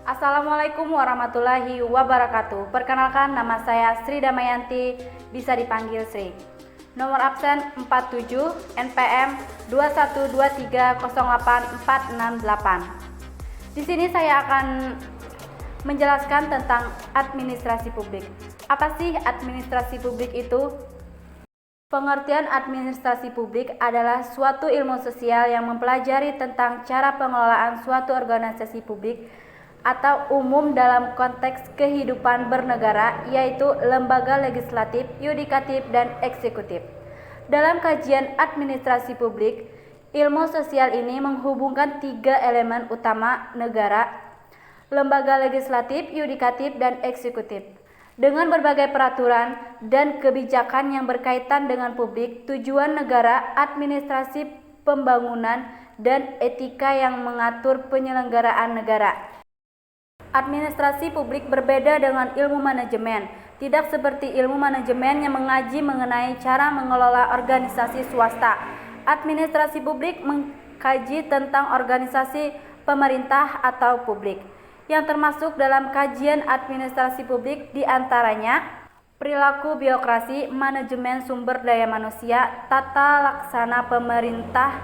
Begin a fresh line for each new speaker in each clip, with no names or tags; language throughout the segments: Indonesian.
Assalamualaikum warahmatullahi wabarakatuh. Perkenalkan, nama saya Sri Damayanti, bisa dipanggil Sri. Nomor absen 47 NPM 212308468. Di sini saya akan menjelaskan tentang administrasi publik. Apa sih administrasi publik itu? Pengertian administrasi publik adalah suatu ilmu sosial yang mempelajari tentang cara pengelolaan suatu organisasi publik atau umum dalam konteks kehidupan bernegara, yaitu lembaga legislatif, yudikatif, dan eksekutif. Dalam kajian administrasi publik, ilmu sosial ini menghubungkan tiga elemen utama negara: lembaga legislatif, yudikatif, dan eksekutif. Dengan berbagai peraturan dan kebijakan yang berkaitan dengan publik, tujuan negara, administrasi pembangunan, dan etika yang mengatur penyelenggaraan negara. Administrasi publik berbeda dengan ilmu manajemen. Tidak seperti ilmu manajemen yang mengaji mengenai cara mengelola organisasi swasta. Administrasi publik mengkaji tentang organisasi pemerintah atau publik. Yang termasuk dalam kajian administrasi publik diantaranya perilaku birokrasi, manajemen sumber daya manusia, tata laksana pemerintah,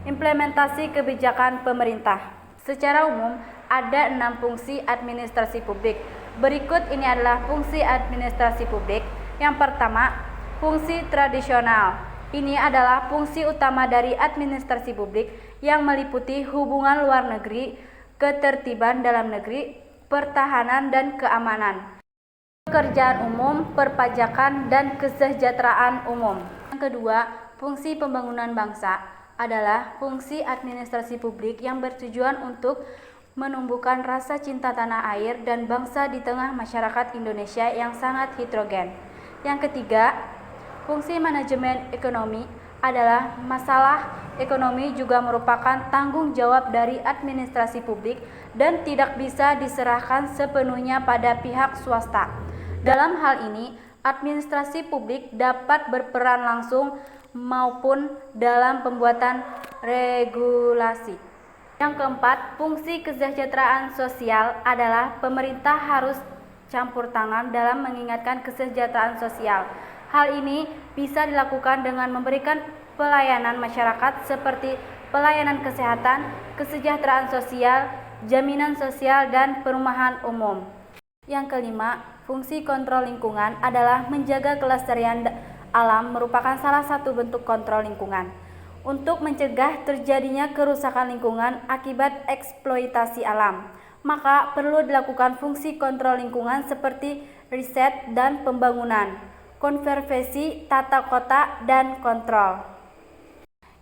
implementasi kebijakan pemerintah. Secara umum, ada 6 fungsi administrasi publik. Berikut ini adalah fungsi administrasi publik. Yang pertama, fungsi tradisional. Ini adalah fungsi utama dari administrasi publik yang meliputi hubungan luar negeri, ketertiban dalam negeri, pertahanan dan keamanan, pekerjaan umum, perpajakan, dan kesejahteraan umum. Yang kedua, fungsi pembangunan bangsa adalah fungsi administrasi publik yang bertujuan untuk menumbuhkan rasa cinta tanah air dan bangsa di tengah masyarakat Indonesia yang sangat heterogen. Yang ketiga, fungsi manajemen ekonomi adalah masalah ekonomi juga merupakan tanggung jawab dari administrasi publik dan tidak bisa diserahkan sepenuhnya pada pihak swasta. Dalam hal ini, administrasi publik dapat berperan langsung maupun dalam pembuatan regulasi. Yang keempat, fungsi kesejahteraan sosial adalah pemerintah harus campur tangan dalam meningkatkan kesejahteraan sosial. Hal ini bisa dilakukan dengan memberikan pelayanan masyarakat seperti pelayanan kesehatan, kesejahteraan sosial, jaminan sosial, dan perumahan umum. Yang kelima, fungsi kontrol lingkungan adalah menjaga kelestarian alam merupakan salah satu bentuk kontrol lingkungan. Untuk mencegah terjadinya kerusakan lingkungan akibat eksploitasi alam, maka perlu dilakukan fungsi kontrol lingkungan seperti riset dan pembangunan, konservasi, tata kota, dan kontrol.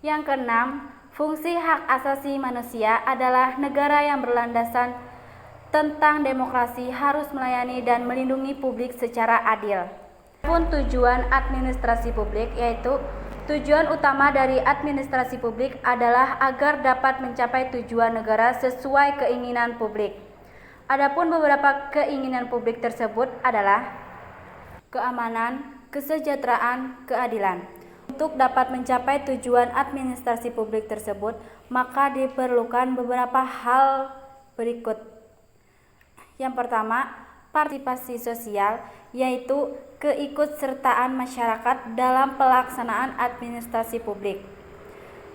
Yang keenam, fungsi hak asasi manusia adalah negara yang berlandasan tentang demokrasi harus melayani dan melindungi publik secara adil. Pun tujuan administrasi publik, yaitu tujuan utama dari administrasi publik adalah agar dapat mencapai tujuan negara sesuai keinginan publik. Adapun beberapa keinginan publik tersebut adalah keamanan, kesejahteraan, keadilan. Untuk dapat mencapai tujuan administrasi publik tersebut, maka diperlukan beberapa hal berikut. Yang pertama, partisipasi sosial, yaitu keikutsertaan masyarakat dalam pelaksanaan administrasi publik.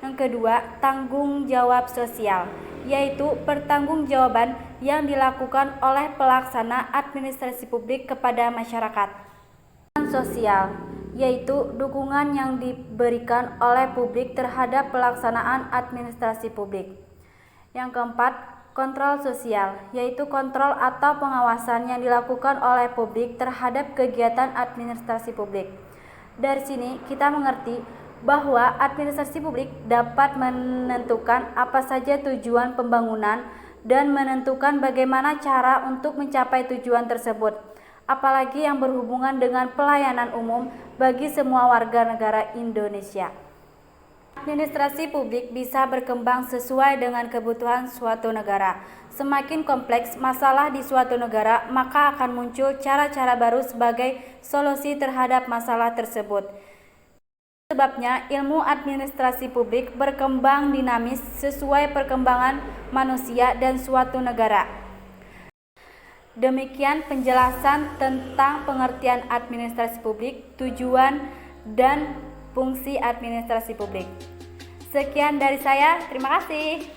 Yang kedua, tanggung jawab sosial, yaitu pertanggungjawaban yang dilakukan oleh pelaksana administrasi publik kepada masyarakat. Sosial, yaitu dukungan yang diberikan oleh publik terhadap pelaksanaan administrasi publik. Yang keempat, kontrol sosial, yaitu kontrol atau pengawasan yang dilakukan oleh publik terhadap kegiatan administrasi publik. Dari sini kita mengerti bahwa administrasi publik dapat menentukan apa saja tujuan pembangunan dan menentukan bagaimana cara untuk mencapai tujuan tersebut, apalagi yang berhubungan dengan pelayanan umum bagi semua warga negara Indonesia. Administrasi publik bisa berkembang sesuai dengan kebutuhan suatu negara. Semakin kompleks masalah di suatu negara, maka akan muncul cara-cara baru sebagai solusi terhadap masalah tersebut. Sebabnya, ilmu administrasi publik berkembang dinamis sesuai perkembangan manusia dan suatu negara. Demikian penjelasan tentang pengertian administrasi publik, tujuan dan fungsi administrasi publik. Sekian dari saya, terima kasih.